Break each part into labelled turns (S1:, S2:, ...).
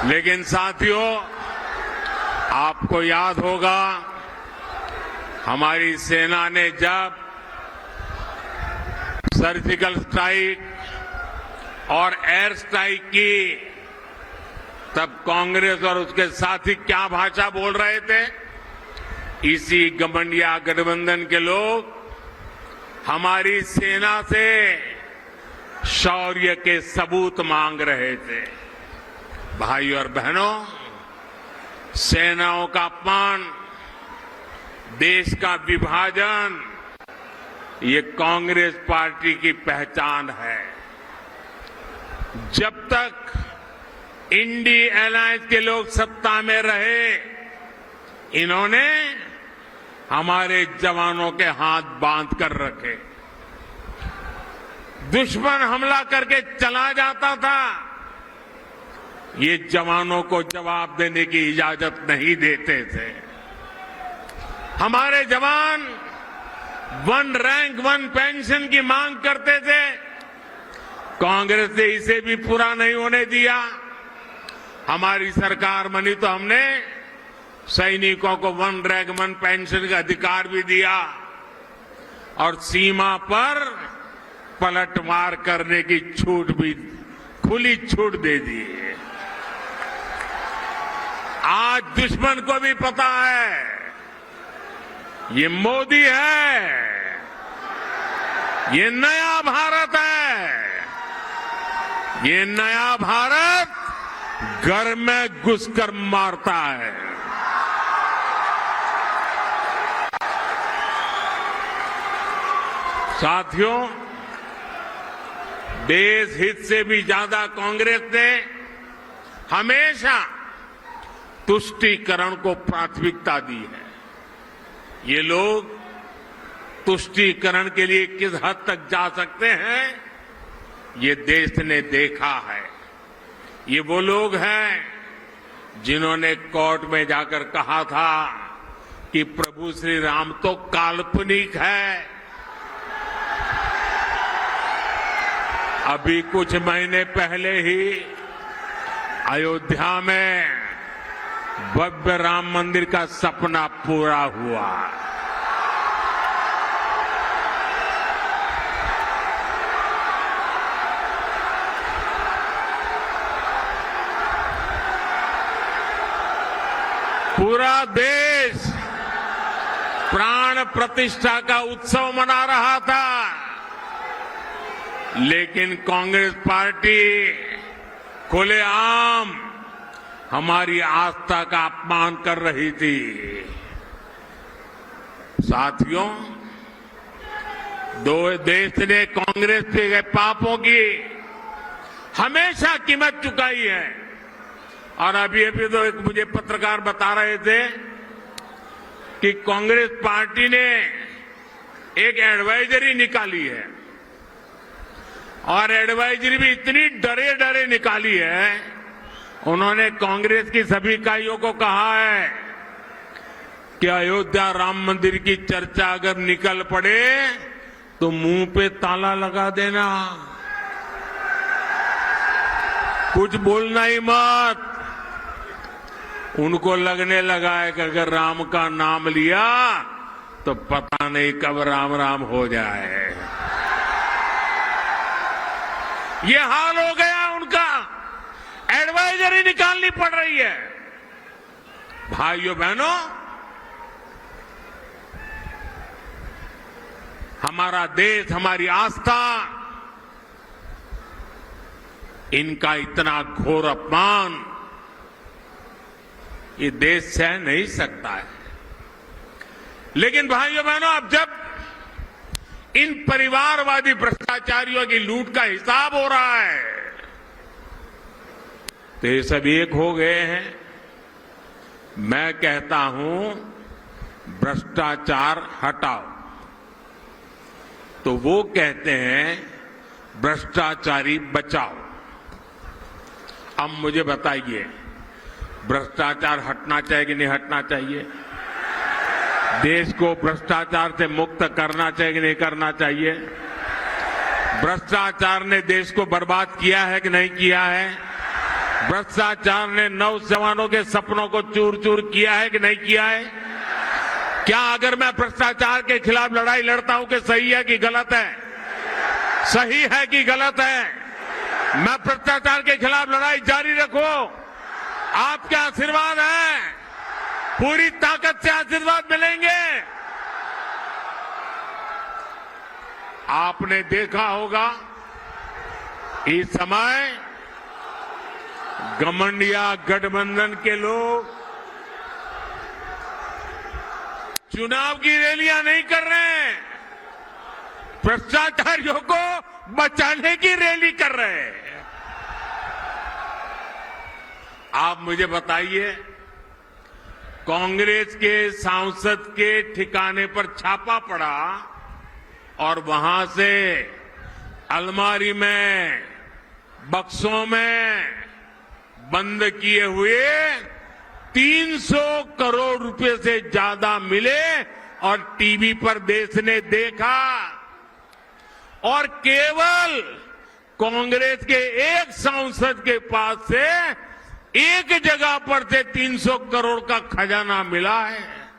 S1: लेकिन साथियों, आपको याद होगा हमारी सेना ने जब सर्जिकल स्ट्राइक और एयर स्ट्राइक की, तब कांग्रेस और उसके साथी क्या भाषा बोल रहे थे? इसी गठबंधन गठबंधन के लोग हमारी सेना से शौर्य के सबूत मांग रहे थे। भाइयों और बहनों, सेनाओं का अपमान, देश का विभाजन, ये कांग्रेस पार्टी की पहचान है। जब तक इंडी अलायंस के लोग सत्ता में रहे, इन्होंने हमारे जवानों के हाथ बांध कर रखे। दुश्मन हमला करके चला जाता था, ये जवानों को जवाब देने की इजाजत नहीं देते थे। हमारे जवान 1 रैंक 1 पेंशन की मांग करते थे, कांग्रेस ने इसे भी पूरा नहीं होने दिया। हमारी सरकार बनी तो हमने सैनिकों को 1 रैंक 1 पेंशन का अधिकार भी दिया और सीमा पर पलटवार करने की छूट भी, खुली छूट दे दी। आज दुश्मन को भी पता है ये मोदी है, ये नया भारत है। ये नया भारत घर में घुसकर मारता है। साथियों, देश हित से भी ज्यादा कांग्रेस ने हमेशा तुष्टीकरण को प्राथमिकता दी है। ये लोग तुष्टीकरण के लिए किस हद तक जा सकते हैं, ये देश ने देखा है। ये वो लोग हैं जिन्होंने कोर्ट में जाकर कहा था कि प्रभु श्री राम तो काल्पनिक है। अभी कुछ महीने पहले ही अयोध्या में भव्य राम मंदिर का सपना पूरा हुआ। पूरा देश प्राण प्रतिष्ठा का उत्सव मना रहा था, लेकिन कांग्रेस पार्टी खुलेआम हमारी आस्था का अपमान कर रही थी। साथियों, देश ने कांग्रेस के पापों की हमेशा कीमत चुकाई है। और अभी तो एक मुझे पत्रकार बता रहे थे कि कांग्रेस पार्टी ने एक एडवाइजरी निकाली है और एडवाइजरी भी इतनी डरे डरे निकाली है। उन्होंने कांग्रेस की सभी इकाइयों को कहा है कि अयोध्या राम मंदिर की चर्चा अगर निकल पड़े तो मुंह पे ताला लगा देना, कुछ बोलना ही मत। उनको लगने लगा है कि अगर राम का नाम लिया तो पता नहीं कब राम राम हो जाए। ये हाल हो गया उनका, एडवाइजरी निकालनी पड़ रही है। भाइयों बहनों, हमारा देश, हमारी आस्था, इनका इतना घोर अपमान ये देश सह नहीं सकता है। लेकिन भाइयों बहनों, अब जब इन परिवारवादी भ्रष्टाचारियों की लूट का हिसाब हो रहा है तो ये सब एक हो गए हैं। मैं कहता हूं भ्रष्टाचार हटाओ, तो वो कहते हैं भ्रष्टाचारी बचाओ। अब मुझे बताइए, भ्रष्टाचार हटना चाहिए कि नहीं हटना चाहिए? देश को भ्रष्टाचार से मुक्त करना चाहिए कि नहीं करना चाहिए? भ्रष्टाचार ने देश को बर्बाद किया है कि नहीं किया है? भ्रष्टाचार ने नौजवानों के सपनों को चूर चूर किया है कि नहीं किया है? क्या अगर मैं भ्रष्टाचार के खिलाफ लड़ाई लड़ता हूं कि सही है कि गलत है? सही है कि गलत है? मैं भ्रष्टाचार के खिलाफ लड़ाई जारी रखूं, आपके आशीर्वाद है, पूरी ताकत से आशीर्वाद मिलेंगे। आपने देखा होगा इस समय घमंडिया गठबंधन के लोग चुनाव की रैलियां नहीं कर रहे हैं, भ्रष्टाचारियों को बचाने की रैली कर रहे हैं। आप मुझे बताइए, कांग्रेस के सांसद के ठिकाने पर छापा पड़ा और वहां से अलमारी में, बक्सों में बंद किए हुए 300 करोड़ रुपए से ज्यादा मिले और टीवी पर देश ने देखा, और केवल कांग्रेस के एक सांसद के पास से एक जगह पर से 300 करोड़ का खजाना मिला है।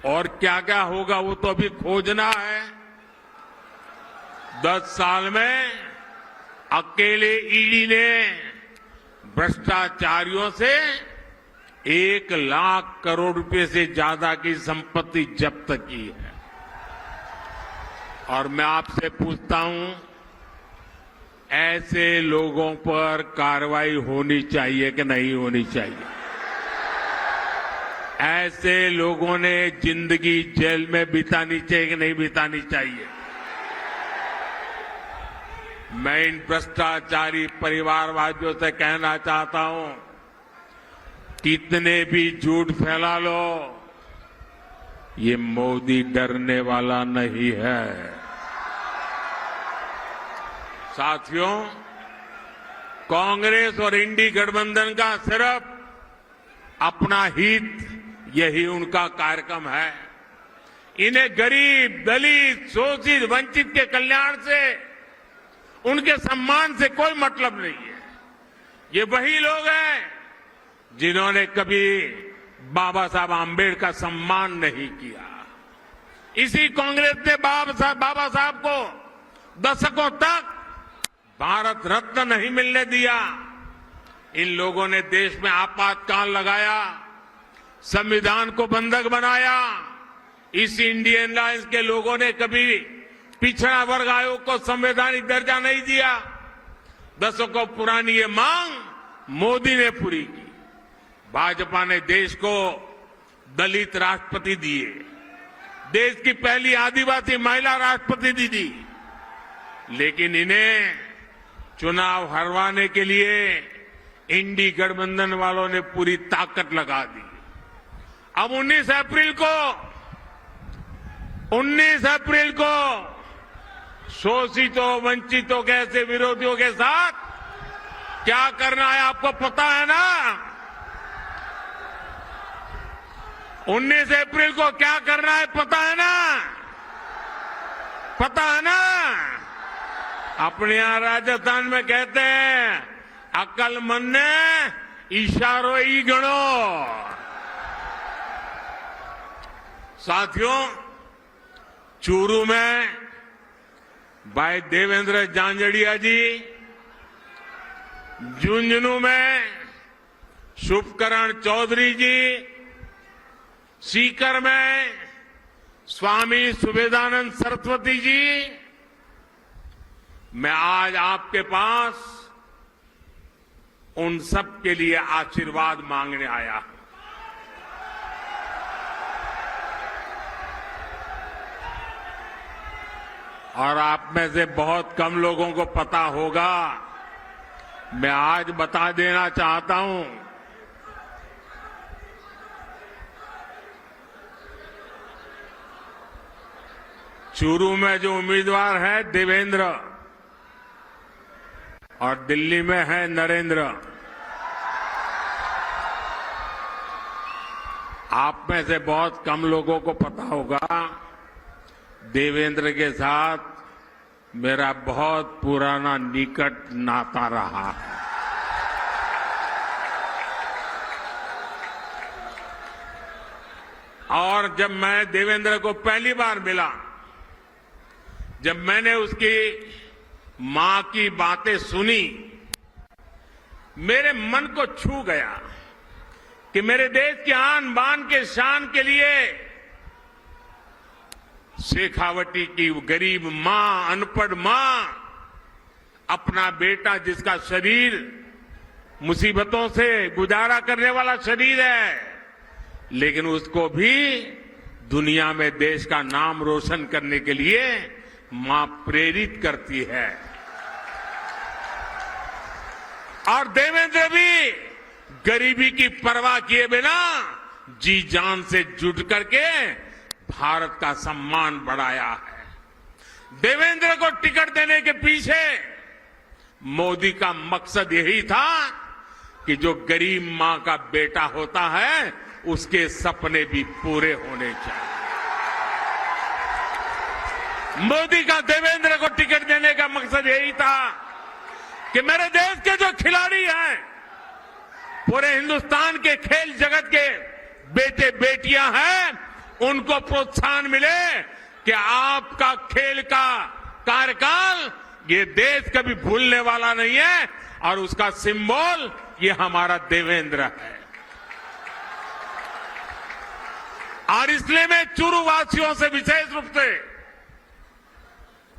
S1: और क्या क्या होगा वो तो अभी खोजना है। 10 साल में अकेले ईडी ने भ्रष्टाचारियों से 1 लाख करोड़ रुपए से ज्यादा की संपत्ति जब्त की है। और मैं आपसे पूछता हूं, ऐसे लोगों पर कार्रवाई होनी चाहिए कि नहीं होनी चाहिए? ऐसे लोगों ने जिंदगी जेल में बितानी चाहिए कि नहीं बितानी चाहिए? मैं इन भ्रष्टाचारी परिवारवादियों से कहना चाहता हूं, कितने भी झूठ फैला लो, ये मोदी डरने वाला नहीं है। साथियों, कांग्रेस और इंडी गठबंधन का सिर्फ अपना हित, यही उनका कार्यक्रम है। इन्हें गरीब, दलित, शोषित, वंचित के कल्याण से, उनके सम्मान से कोई मतलब नहीं है। ये वही लोग हैं जिन्होंने कभी बाबा साहब आम्बेडकर का सम्मान नहीं किया। इसी कांग्रेस ने बाबा साहब को दशकों तक भारत रत्न नहीं मिलने दिया। इन लोगों ने देश में आपातकाल लगाया, संविधान को बंधक बनाया। इस इंडियन अलायंस के लोगों ने कभी पिछड़ा वर्ग आयोग को संवैधानिक दर्जा नहीं दिया। दशकों पुरानी ये मांग मोदी ने पूरी की। भाजपा ने देश को दलित राष्ट्रपति दिए, देश की पहली आदिवासी महिला राष्ट्रपति दी, लेकिन इन्हें चुनाव हरवाने के लिए इंडी गठबंधन वालों ने पूरी ताकत लगा दी। अब 19 अप्रैल को शोषितों, वंचितों के ऐसे विरोधियों के साथ क्या करना है आपको पता है ना? 19 अप्रैल को क्या करना है पता है ना? पता है ना? अपने यहां राजस्थान में कहते हैं, अकलमंद ने इशारों ही गणो। साथियों, चूरू में भाई देवेंद्र झांझड़िया जी, झुंझुनू में शुभकरण चौधरी जी, सीकर में स्वामी सुबेदानंद सरस्वती जी, मैं आज आपके पास उन सब के लिए आशीर्वाद मांगने आया हूं। और आप में से बहुत कम लोगों को पता होगा, मैं आज बता देना चाहता हूं, चूरू में जो उम्मीदवार है देवेंद्र और दिल्ली में है नरेंद्र। आप में से बहुत कम लोगों को पता होगा, देवेंद्र के साथ मेरा बहुत पुराना निकट नाता रहा है। और जब मैं देवेंद्र को पहली बार मिला, जब मैंने उसकी मां की बातें सुनी, मेरे मन को छू गया कि मेरे देश की आन बान के शान के लिए शेखावटी की गरीब मां, अनपढ़ मां, अपना बेटा जिसका शरीर मुसीबतों से गुजारा करने वाला शरीर है, लेकिन उसको भी दुनिया में देश का नाम रोशन करने के लिए मां प्रेरित करती है। और देवेंद्र भी गरीबी की परवाह किए बिना जी जान से जुट करके भारत का सम्मान बढ़ाया है। देवेंद्र को टिकट देने के पीछे मोदी का मकसद यही था कि जो गरीब मां का बेटा होता है उसके सपने भी पूरे होने चाहिए। मोदी का देवेंद्र को टिकट देने का मकसद यही था कि मेरे देश के जो खिलाड़ी हैं, पूरे हिंदुस्तान के खेल जगत के बेटे बेटियां हैं, उनको प्रोत्साहन मिले कि आपका खेल का कार्यकाल ये देश कभी भूलने वाला नहीं है और उसका सिंबल ये हमारा देवेंद्र है। और इसलिए मैं चुरू वासियों से विशेष रूप से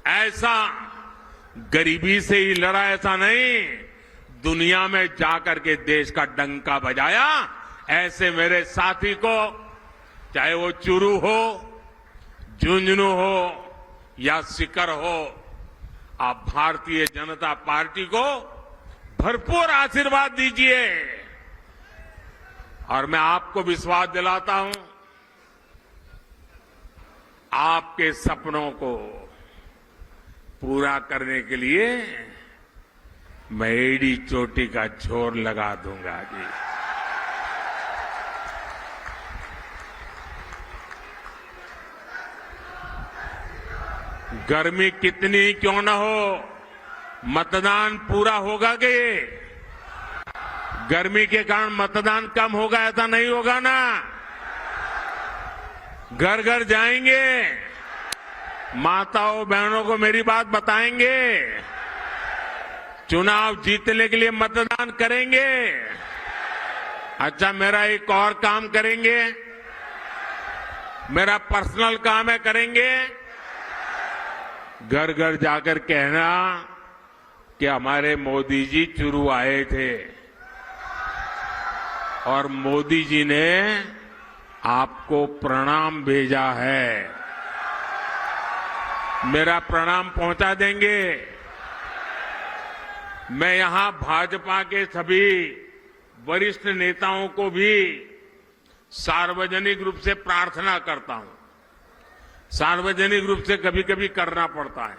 S1: ऐसा गरीबी से ही लड़ा, ऐसा नहीं, दुनिया में जाकर के देश का डंका बजाया, ऐसे मेरे साथी को, चाहे वो चुरू हो, झुंझुनू हो या सीकर हो, आप भारतीय जनता पार्टी को भरपूर आशीर्वाद दीजिए। और मैं आपको विश्वास दिलाता हूं, आपके सपनों को पूरा करने के लिए मैं एड़ी चोटी का जोर लगा दूंगा जी। गर्मी कितनी क्यों न हो, मतदान पूरा होगा कि गर्मी के कारण मतदान कम होगा, ऐसा नहीं होगा ना। घर घर जाएंगे, माताओं बहनों को मेरी बात बताएंगे, चुनाव जीतने के लिए मतदान करेंगे। अच्छा, मेरा एक और काम करेंगे, मेरा पर्सनल काम है, करेंगे। घर घर जाकर कहना कि हमारे मोदी जी चुरू आए थे और मोदी जी ने आपको प्रणाम भेजा है। मेरा प्रणाम पहुंचा देंगे। मैं यहां भाजपा के सभी वरिष्ठ नेताओं को भी सार्वजनिक रूप से प्रार्थना करता हूं। सार्वजनिक रूप से कभी कभी करना पड़ता है।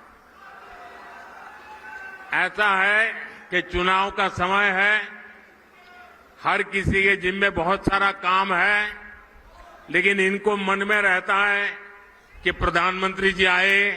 S1: ऐसा है कि चुनाव का समय है, हर किसी के जिम्मे बहुत सारा काम है, लेकिन इनको मन में रहता है कि प्रधानमंत्री जी आए,